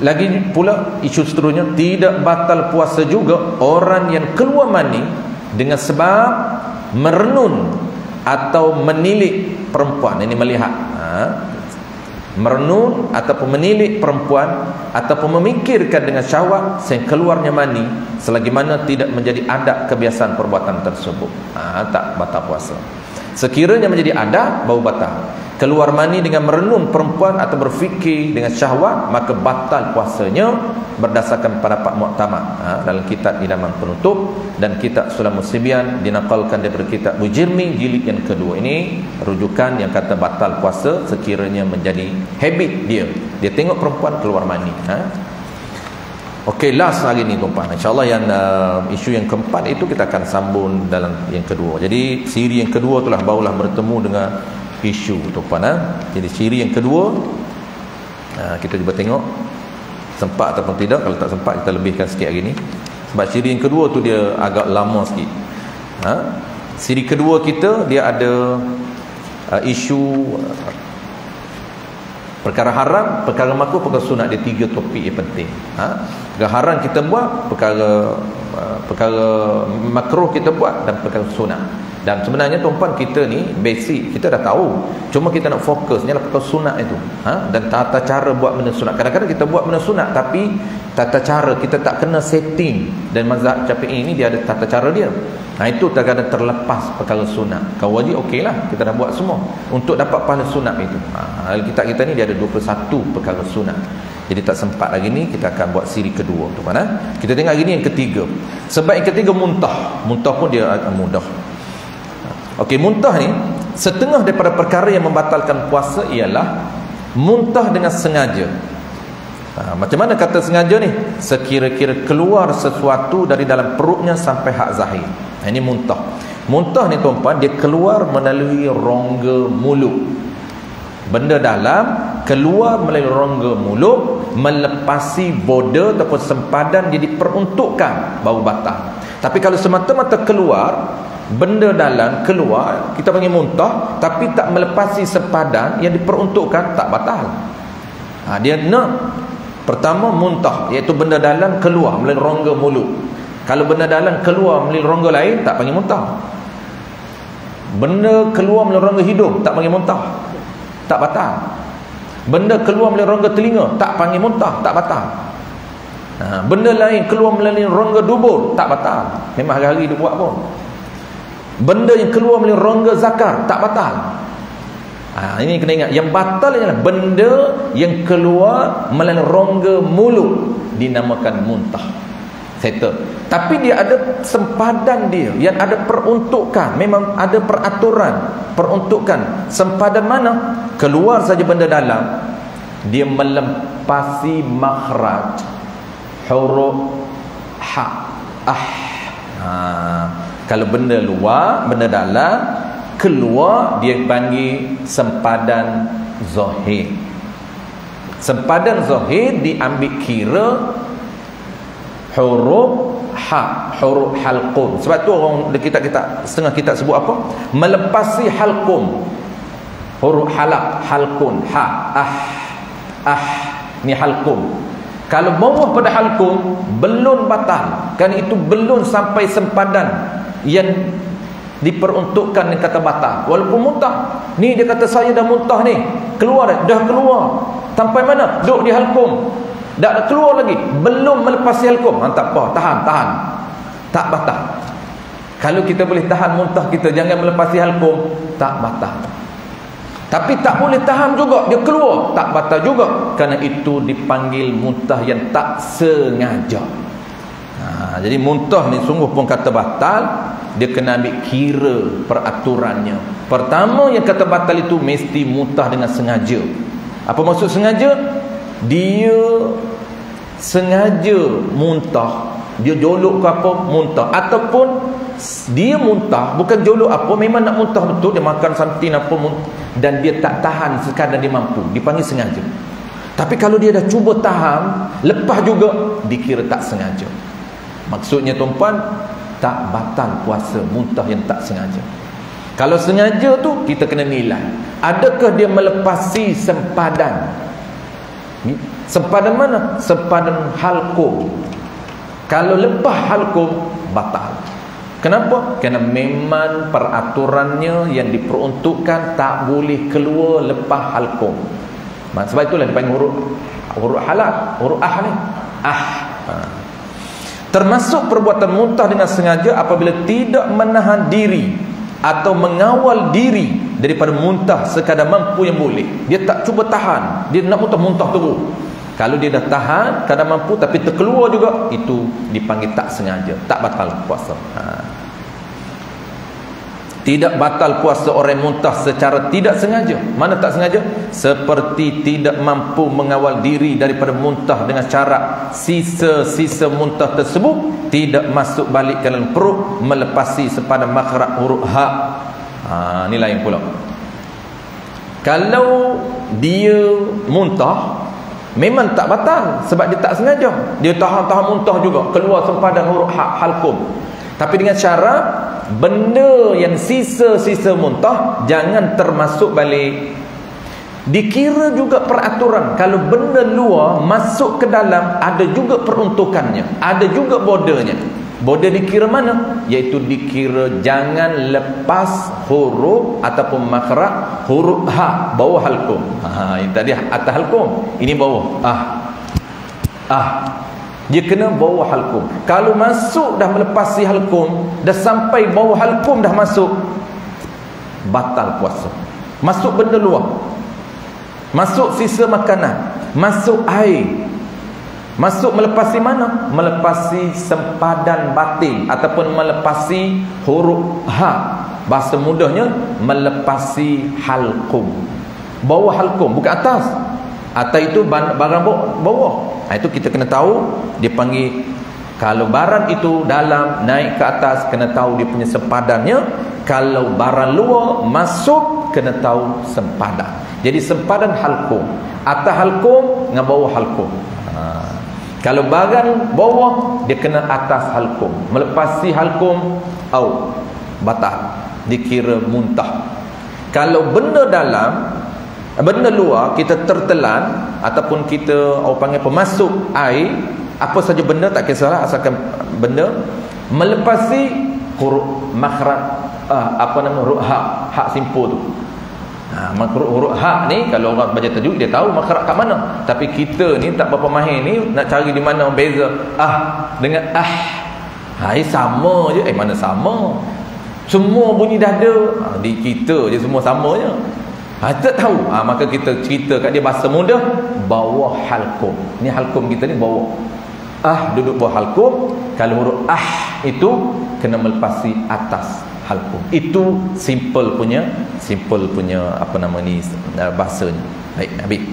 Lagi pula isu seterusnya, tidak batal puasa juga orang yang keluar mani dengan sebab merenung atau menilik perempuan. Ini melihat, merenung ataupun menilik perempuan ataupun memikirkan dengan syahwat sehingga keluarnya mani, selagi mana tidak menjadi adab kebiasaan perbuatan tersebut, tak batal puasa. Sekiranya menjadi adab, baru batal. Keluar mani dengan merenung perempuan atau berfikir dengan syahwat, maka batal puasanya berdasarkan pendapat muktamad dalam kitab Idaman Penutup dan kitab Sulam Musibian, dinakalkan daripada kitab Bujirmi jilid yang kedua. Ini rujukan yang kata batal puasa sekiranya menjadi habit dia tengok perempuan keluar mani. Okey, last hari ni tuan-tuan, insyaAllah yang isu yang keempat itu kita akan sambung dalam yang kedua. Jadi siri yang kedua itulah barulah bertemu dengan isu tuan-tuan. Jadi ciri yang kedua, kita cuba tengok sempat ataupun tidak. Kalau tak sempat kita lebihkan sikit hari ni, sebab ciri yang kedua tu dia agak lama sikit. Ciri kedua kita dia ada isu perkara haram, perkara makruh, perkara sunat. Dia tiga topik yang penting. Perkara haram kita buat, perkara makruh kita buat, dan perkara sunat. Dan sebenarnya tuan-tuan, kita ni basic kita dah tahu, cuma kita nak fokusnya lah perkara sunat itu, dan tata cara buat benda sunat. Kadang-kadang kita buat benda sunat tapi tata cara kita tak kena setting, dan mazhab Syafi'i ini dia ada tata cara dia. Itu kadang-kadang terlepas perkara sunat. Kalau wajib okeylah, kita dah buat semua untuk dapat pahala sunat itu. Kitab kita ni dia ada 21 perkara sunat. Jadi tak sempat lagi ni, kita akan buat siri kedua tuan-tuan. Kita tengok hari ni yang ketiga. Sebab yang ketiga muntah pun dia mudah. Okey, muntah ni setengah daripada perkara yang membatalkan puasa ialah muntah dengan sengaja. Macam mana kata sengaja ni? Sekira-kira keluar sesuatu dari dalam perutnya sampai hak zahir. Ini muntah. Muntah ni tuan-tuan, dia keluar melalui rongga mulut. Benda dalam keluar melalui rongga mulut, melepasi border ataupun sempadan dia diperuntukkan, baru batal. Tapi kalau semata-mata keluar, benda dalam keluar, kita panggil muntah, tapi tak melepasi sempadan yang diperuntukkan, tak batal. Dia nak pertama muntah, iaitu benda dalam keluar melalui rongga mulut. Kalau benda dalam keluar melalui rongga lain, tak panggil muntah. Benda keluar melalui rongga hidung, tak panggil muntah, tak batal. Benda keluar melalui rongga telinga, tak panggil muntah, tak batal. Benda lain keluar melalui rongga dubur, tak batal. Memang hari-hari dia buat pun. Benda yang keluar melalui rongga zakar, tak batal. Ini kena ingat, yang batal ialah benda yang keluar melalui rongga mulut, dinamakan muntah. Settle. Tapi dia ada sempadan dia, yang ada peruntukan. Memang ada peraturan peruntukan. Sempadan mana? Keluar saja benda dalam, dia melempasi makhraj huruf ha. Kalau benda luar, benda dalam keluar, dia panggil sempadan zahir. Sempadan zahir diambil kira huruf ha, huruf halqum. Sebab tu orang kita setengah kita sebut apa? Melepasi halqum. Huruf halaq, halqun, ha, Ni halkum. Kalau bawah pada halkum belum batal, kan itu belum sampai sempadan yang diperuntukkan yang kata batal. Walaupun muntah, ni dia kata saya dah muntah ni, keluar dah keluar. Sampai mana? Duduk di halkum, dah keluar lagi, belum melepasi halkum. Tak apa, tahan. Tak batal. Kalau kita boleh tahan muntah kita, jangan melepasi halkum, tak batal. Tapi tak boleh tahan juga, dia keluar, tak batal juga, kerana itu dipanggil muntah yang tak sengaja. Jadi muntah ni sungguh pun kata batal, dia kena ambil kira peraturannya. Pertama yang kata batal itu mesti muntah dengan sengaja. Apa maksud sengaja? Dia sengaja muntah, dia jolok ke apa, muntah. Ataupun dia muntah, bukan jolok apa, memang nak muntah betul, dia makan something apa, dan dia tak tahan sekadar dia mampu, dipanggil sengaja. Tapi kalau dia dah cuba tahan, lepas juga, dikira tak sengaja. Maksudnya tuan-puan, tak batal puasa muntah yang tak sengaja. Kalau sengaja tu kita kena nilai, adakah dia melepasi sempadan? Sempadan mana? Sempadan halkum. Kalau lepas halkum, batal. Kenapa? Kerana memang peraturannya yang diperuntukkan tak boleh keluar lepas halkum. Sebab itulah dipanggil huruf halal, huruf ni. Termasuk perbuatan muntah dengan sengaja apabila tidak menahan diri atau mengawal diri daripada muntah sekadar mampu yang boleh. Dia tak cuba tahan, dia nak muntah terus. Kalau dia dah tahan, kadang mampu tapi terkeluar juga, itu dipanggil tak sengaja, tak batal puasa. Tidak batal puasa orang muntah secara tidak sengaja. Mana tak sengaja? Seperti tidak mampu mengawal diri daripada muntah dengan cara sisa-sisa muntah tersebut tidak masuk balik ke dalam perut, melepasi sepadan makhraj huruf ha. Ni lain pula. Kalau dia muntah, memang tak batal sebab dia tak sengaja. Dia tahan-tahan muntah juga, keluar sempadan huruf ha, halkum. Tapi dengan syarat benda yang sisa-sisa muntah jangan termasuk balik. Dikira juga peraturan, kalau benda luar masuk ke dalam, ada juga peruntukannya, ada juga bordernya. Border dikira mana? Iaitu dikira jangan lepas huruf ataupun makhraj huruf ha, bawah halkum. Ini tadi atas halkum, ini bawah dia kena bawah halkum. Kalau masuk dah melepasi halkum, dah sampai bawah halkum dah masuk, batal puasa. Masuk benda luar, masuk sisa makanan, masuk air, masuk melepasi mana? Melepasi sempadan batin ataupun melepasi huruf ha. Bahasa mudahnya melepasi halkum. Bawah halkum, bukan atas. Atas itu barang bawah. Itu kita kena tahu, dia panggil, kalau barang itu dalam naik ke atas, kena tahu dia punya sempadannya. Kalau barang luar masuk, kena tahu sempadan. Jadi sempadan halkum, atas halkum dengan bawah halkum. Kalau barang bawah, dia kena atas halkum, melepasi halkum, batal, dikira muntah. Kalau benda dalam, benda luar, kita tertelan ataupun kita orang panggil pemasuk air, apa saja benda tak kisahlah, asalkan benda melepasi huruf makhraj huruf ha simpul tu. Huruf ha ni kalau orang baca tajuk dia tahu makhraj kat mana, tapi kita ni tak berapa mahir ni, nak cari di mana beza dengan sama je. Mana sama, semua bunyi dah ada, di kita je semua sama je. Tak tahu, maka kita cerita kat dia bahasa mudah, bawah halkum. Ni halkum kita ni bawah. Duduk bawah halkum. Kalau huruf itu kena melepasi atas halkum. Itu simple punya apa nama ni bahasanya. Baik, habis.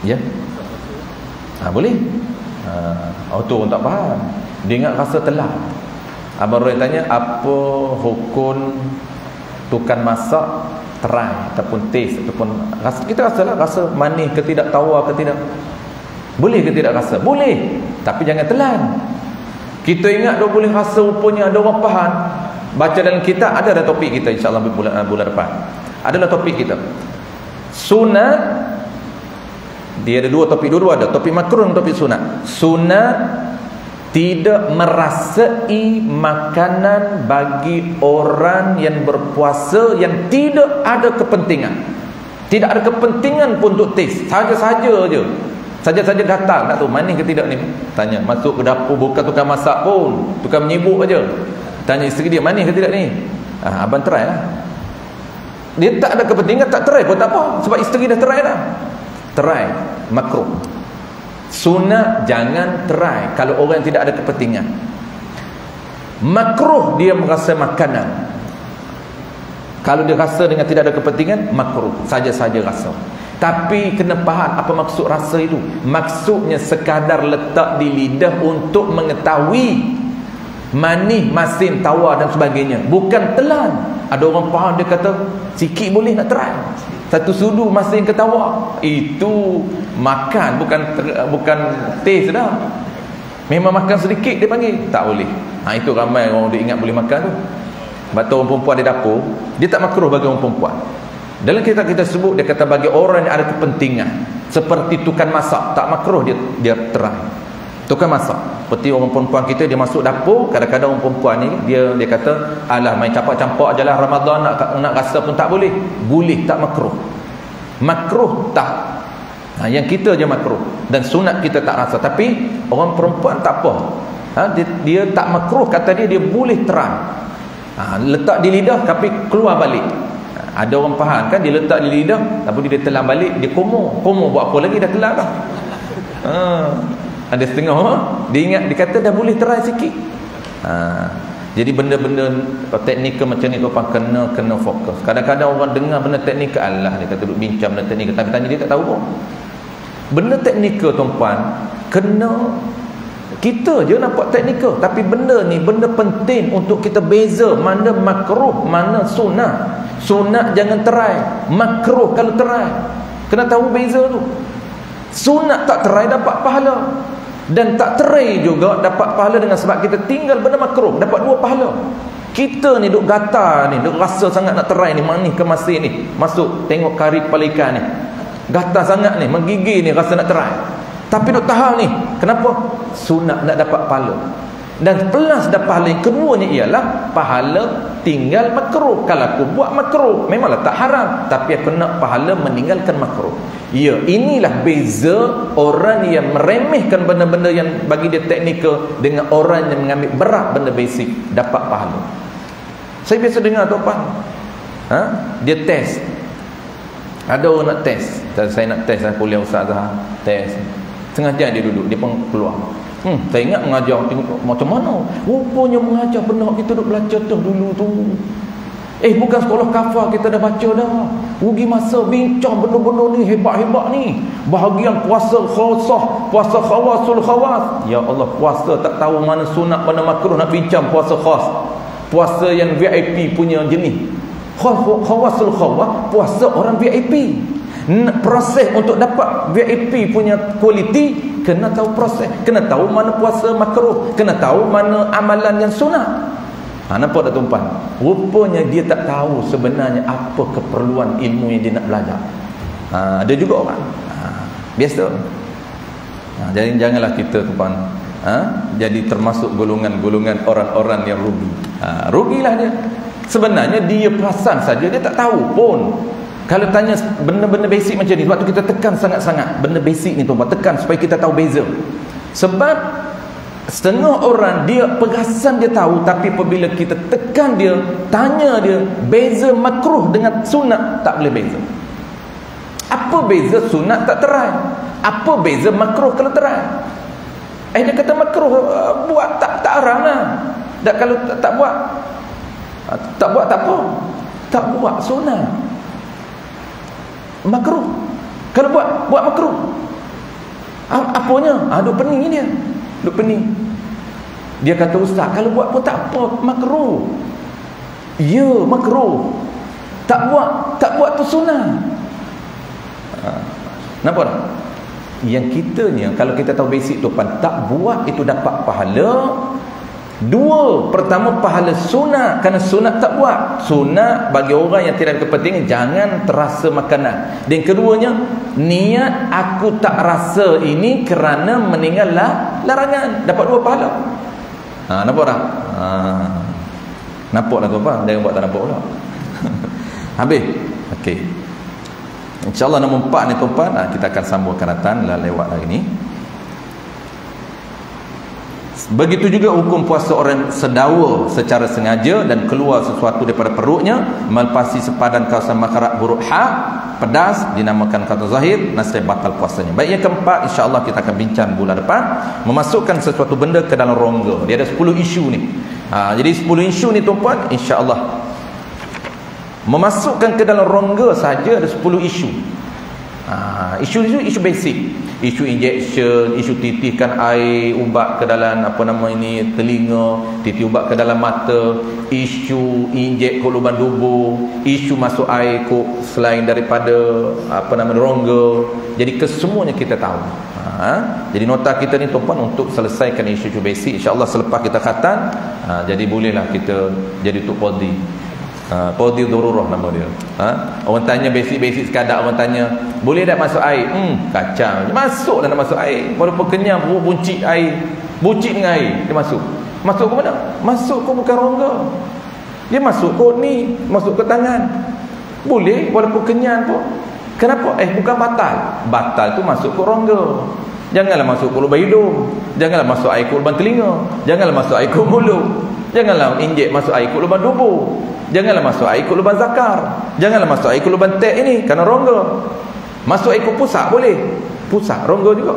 Ya. Boleh. Tu orang tak faham. Dia ingat rasa telah. Abang Roy tanya apa hukum tukang masak try ataupun taste ataupun rasa, kita rasalah rasa manis ke tidak, tawar ke tidak, boleh ke tidak rasa? Boleh, tapi jangan telan. Kita ingat dia boleh rasa, rupanya ada orang faham. Baca dalam kitab, ada topik kita insya-Allah bulan depan. Adalah topik kita. Sunat dia ada dua topik, dua-dua ada topik makruh dan topik sunat. Sunat tidak merasai makanan bagi orang yang berpuasa yang tidak ada kepentingan. Tidak ada kepentingan pun untuk taste, saja-saja je. Saja-saja datang, tak tahu manis ke tidak ni. Tanya, masuk ke dapur, bukan tukang masak pun, tukang menyibuk aja. Tanya isteri dia, manis ke tidak ni? Abang try lah. Dia tak ada kepentingan, tak try pun tak apa, sebab isteri dah try dah. Try, makruh. Sunat jangan try kalau orang tidak ada kepentingan. Makruh dia merasa makanan. Kalau dia rasa dengan tidak ada kepentingan, makruh, saja-saja rasa. Tapi kena faham apa maksud rasa itu. Maksudnya sekadar letak di lidah untuk mengetahui manis, masin, tawar dan sebagainya, bukan telan. Ada orang faham, dia kata sikit boleh nak try, satu sudu masin ke tawar, itu makan, bukan taste dah. Memang makan sedikit dia panggil, tak boleh. Itu ramai orang dia ingat boleh makan tu. Sebab tu orang perempuan di dapur, dia tak makruh bagi orang perempuan. Dalam kitab kita sebut, dia kata bagi orang yang ada kepentingan, seperti tukang masak, tak makruh dia try. Tukang masak, seperti orang perempuan kita, dia masuk dapur, kadang-kadang orang perempuan ni dia kata, alah main campak-campak je lah, Ramadan nak rasa pun tak boleh. Boleh, tak makruh. Makruh tak. Yang kita je makruh, dan sunat kita tak rasa. Tapi orang perempuan tak apa. Dia tak makruh, kata dia boleh try. Letak di lidah tapi keluar balik. Ada orang faham kan, dia letak di lidah tapi dia telan balik, dia komo buat apa lagi, dah telan dah. Ada setengah dia ingat, dia kata dah boleh try sikit. Jadi benda-benda teknikal macam ni tuan kena fokus. Kadang-kadang orang dengar benda teknikal, alah dia kata duduk bincang benda teknikal, tapi tanya dia tak tahu pun. Benda teknikal tuan-puan, kena kita je nampak teknikal, tapi benda ni benda penting untuk kita beza mana makruh, mana sunat. Sunat jangan try, makruh kalau try. Kena tahu beza tu. Sunat tak try dapat pahala, dan tak try juga dapat pahala, dengan sebab kita tinggal benda makruh dapat dua pahala. Kita ni duk gatal ni, duk rasa sangat nak try ni, manis ke masin ni, masuk tengok kari kepala ikan ni, gatal sangat ni, menggigil ni, rasa nak try, tapi duk tahan ni. Kenapa? Sunat nak dapat pahala. Dan plus dapat pahala yang keduanya ialah pahala tinggal makruh. Kalau aku buat makruh, memanglah tak haram, tapi aku nak pahala meninggalkan makruh. Ya, inilah beza orang yang meremehkan benda-benda yang bagi dia teknikal dengan orang yang mengambil berat benda basic, dapat pahala. Saya biasa dengar tuan-tuan, dia test. Ada orang nak test. Saya nak test kuliah Ustazah, test. Setengah jam dia duduk, dia pun keluar. Saya ingat mengajar, tengok macam mana rupanya mengajar benar, kita duduk belajar tu dulu tu. Bukan sekolah kafar kita dah baca dah. Rugi masa bincang benda-benda ni hebat-hebat ni. Bahagian puasa khasah, puasa khawasul khawas. Ya Allah, puasa tak tahu mana sunat mana makruh, nak bincang puasa khas. Puasa yang VIP punya jenis. Khawasul khawas, puasa orang VIP. Proses untuk dapat VIP punya kualiti, kena tahu proses, kena tahu mana puasa makruh, kena tahu mana amalan yang sunat. Nampak tak tuan-tuan? Rupanya dia tak tahu sebenarnya apa keperluan ilmu yang dia nak belajar. Ada juga orang biasa. Jadi janganlah kita tuan-tuan jadi termasuk golongan-golongan orang-orang yang rugi. Rugilah dia. Sebenarnya dia perasan saja, dia tak tahu pun. Kalau tanya benda-benda basic macam ni, waktu kita tekan sangat-sangat benda basic ni tuan-tuan, tekan supaya kita tahu beza. Sebab setengah orang dia perasan dia tahu, tapi apabila kita tekan dia, tanya dia beza makruh dengan sunat, tak boleh beza. Apa beza sunat tak try? Apa beza makruh kalau try? Dia kata makruh, buat tak haram lah. Dan kalau tak buat tak apa, tak buat sunat makruh. Kalau buat makruh. Apanya? Duk pening dia. Duk pening. Dia kata, ustaz, kalau buat pun tak apa, makruh. Ya, makruh. Tak buat tu sunnah. Nampak tak? Yang kita ni, kalau kita tahu basic tu, tak buat itu dapat pahala, Dua, pertama pahala sunat, kerana sunat tak buat. Sunat bagi orang yang tidak kepentingan, jangan terasa makanan. Dan keduanya, niat aku tak rasa ini kerana meninggal larangan, dapat dua pahala. Nampak tak? Nampak lah tuan-tuan, jangan buat tak nampak pula. Habis. Okey, InsyaAllah nombor 4 ni tuan-tuan, kita akan sambung akan datang lewat hari ni. Begitu juga hukum puasa orang sedawa secara sengaja dan keluar sesuatu daripada perutnya, melepasi sepadan kawasan makarat huruf ha, pedas, dinamakan kata zahir, nasib batal puasanya. Baik, yang keempat insya-Allah kita akan bincang bulan depan, memasukkan sesuatu benda ke dalam rongga. Dia ada 10 isu ni. Jadi 10 isu ni tuan-puan, insya-Allah memasukkan ke dalam rongga saja ada 10 isu. Isu basic, isu injection, isu titihkan air ubat ke dalam telinga, titih ubat ke dalam mata, isu injek ke lubang dubur, isu masuk air ke selain daripada rongga. Jadi kesemuanya kita tahu. Jadi nota kita ni tuan-puan untuk selesaikan isu basic, insya-Allah selepas kita khatam, jadi bolehlah kita jadi tuk qadi. Qadi darurah nama dia. Orang tanya basic sekadar, orang tanya boleh tak masuk air? Kacang. Masuklah nak masuk air. Walaupun kenyang buncit air, buncit dengan air, dia masuk. Masuk ke mana? Masuk ke bukan rongga. Dia masuk ke ni, masuk ke tangan. Boleh walaupun kenyang pun. Kenapa? Bukan batal. Batal tu masuk ke rongga. Janganlah masuk ke lubang hidung, janganlah masuk air ke lubang telinga, janganlah masuk air ke mulut, janganlah injek masuk air ke lubang dubur, janganlah masuk air ke lubang zakar, janganlah masuk air ke lubang tek ini kerana rongga. Masuk air ke pusat boleh, pusat rongga juga.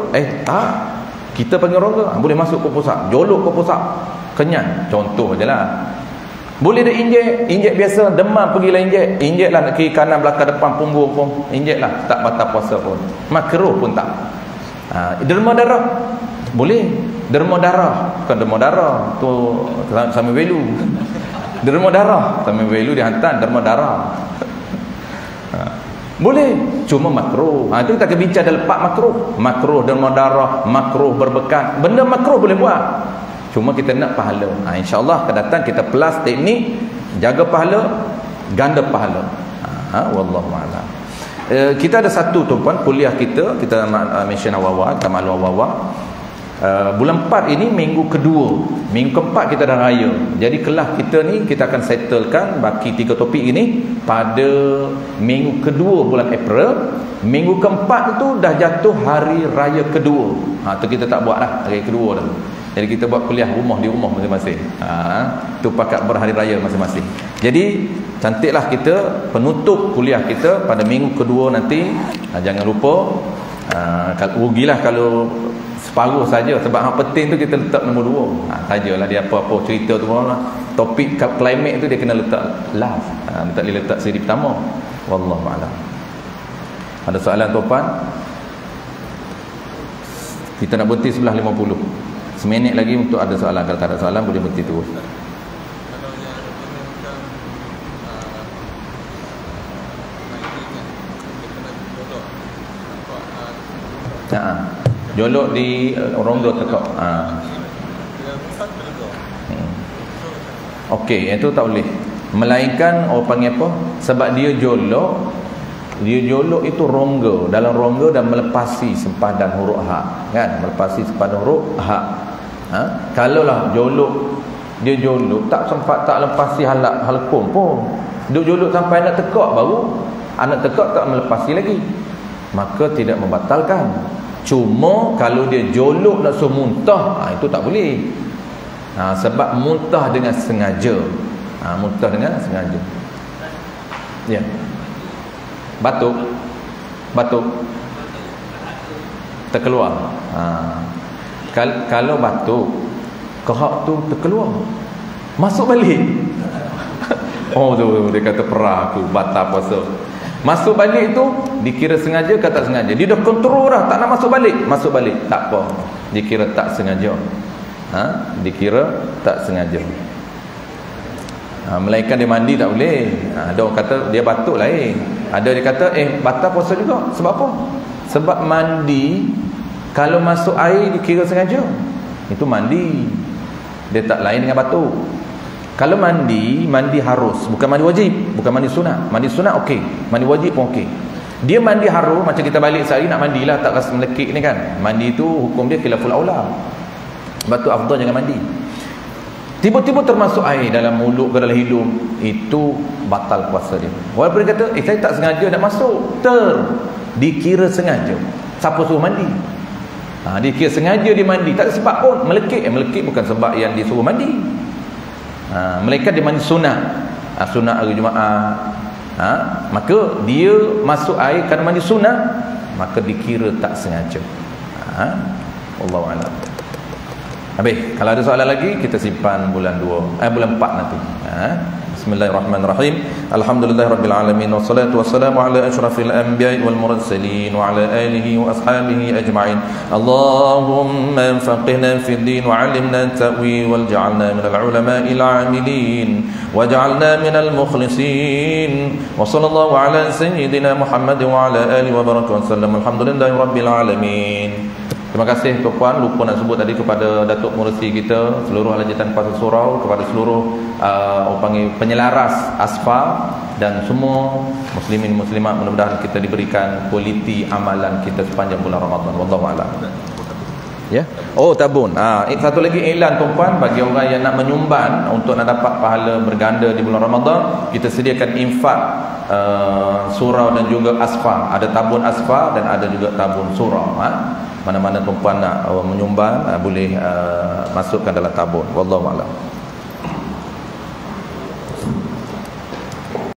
Kita panggil rongga, boleh masuk ke pusat, jolok ke pusat, kenyang, contoh je lah. Boleh dah injek biasa, demam pergilah injeklah kiri kanan belakang depan punggung pun injeklah, tak batal puasa pun, makruh pun tak. Derma darah boleh, derma darah, bukan derma darah tu sama value. Derma darah sama value dihantar derma darah. Boleh, cuma makruh. Itu kita akan bincang dalam 4 makruh. Makruh derma darah, makruh berbekas. Benda makruh boleh buat, cuma kita nak pahala. InsyaAllah akan datang kita plus teknik jaga pahala, ganda pahala. Wallahu a'lam. Kita ada satu tuan-puan, kuliah kita mention awal-awal, kita maklum awal-awal. Bulan 4 ini minggu kedua, minggu keempat kita dah raya. Jadi kelas kita ni kita akan settlekan baki 3 topik ini pada minggu kedua bulan April. Minggu keempat itu dah jatuh hari raya kedua. Tu kita tak buat lah hari kedua dah. Jadi kita buat kuliah di rumah masing-masing. Tu pakat berhari raya masing-masing. Jadi cantiklah kita penutup kuliah kita pada minggu kedua nanti. Jangan lupa, rugilah kalau separuh saja, sebab yang penting tu kita letak nombor 2. Sajalah dia apa-apa cerita tu lah. Topik climate tu dia kena letak last. Tak boleh letak siri pertama. Wallahu a'lam. Ada soalan tuan-puan? Kita nak berhenti 11.50. Seminit lagi untuk ada soalan. Kalau tak ada soalan boleh berhenti terus. Jolok di rongga tekak. Okey, itu tak boleh. Melainkan orang panggil apa? Sebab dia jolok itu rongga, dalam rongga dan melepasi sempadan huruf ha, kan? Melepasi sempadan huruf ha. Kalaulah dia jolok tak sempat, tak lepasi halkum pun. Dia jolok sampai anak tekak baru, anak tekak tak melepasi lagi, maka tidak membatalkan. Cuma kalau dia jolok nak suruh muntah, itu tak boleh. Sebab muntah dengan sengaja. Muntah dengan sengaja. Ya. Batuk terkeluar. Kalau batuk kehak tu terkeluar, masuk balik. Tu dia kata perah tu batal puasa. Masuk balik tu dikira sengaja ke tak sengaja? Dia dah kontrol dah, tak nak masuk balik, tak apa, dikira tak sengaja. Dikira tak sengaja. Melainkan dia mandi tak boleh. Ada orang kata dia batuk lain, ada dia kata batal puasa juga. Sebab apa? Sebab mandi kalau masuk air dikira sengaja. Itu mandi. Dia tak lain dengan batu. Kalau mandi harus, bukan mandi wajib, bukan mandi sunat. Mandi sunat okey, mandi wajib pun okey. Dia mandi harus, macam kita balik sehari nak mandilah, tak rasa melekit ni kan. Mandi tu hukum dia khilaful aula. Sebab tu afdal jangan mandi. Tiba-tiba termasuk air dalam mulut ke dalam hidung, itu batal puasa dia. Walaupun dia kata, saya tak sengaja nak masuk. Dikira sengaja. Siapa suruh mandi? Dikira sengaja dia mandi, tak ada sebab pun. Melekit bukan sebab yang disuruh mandi. Mereka dia mandi sunat, sunat hari Jumaat, maka dia masuk air kerana mandi sunat, maka dikira tak sengaja. Wallahu a'lam. Habis, kalau ada soalan lagi kita simpan bulan 4 nanti. Bismillahirrahmanirrahim. Alhamdulillahirabbil alamin wassalatu wassalamu ala asyrafil anbiya'i wal mursalin wa ala alihi wa ashabihi ajma'in. Allahumma faqihna fid din wa 'allimna at-ta'wil waj'alna minal ulama'il 'amilin waj'alna minal mukhlisin. Wa sallallahu ala sayyidina Muhammad wa ala alihi wa barakatuh. Alhamdulillahirabbil alamin. Terima kasih tuan-puan, lupa nak sebut tadi kepada Datuk Mursi kita, seluruh Halajitan Pasar Surau, kepada seluruh penyelaras ASFA dan semua muslimin muslimat, mudah-mudahan kita diberikan kualiti amalan kita sepanjang bulan Ramadan. Wallahu a'lam. Ya. Oh, tabun. Satu lagi iklan tuan-puan, bagi orang yang nak menyumban untuk nak dapat pahala berganda di bulan Ramadan, kita sediakan infak surau dan juga ASFA. Ada tabun ASFA dan ada juga tabun surau. Mana-mana tuan-puan nak menyumbang boleh masukkan dalam tabun. Wallahu a'lam.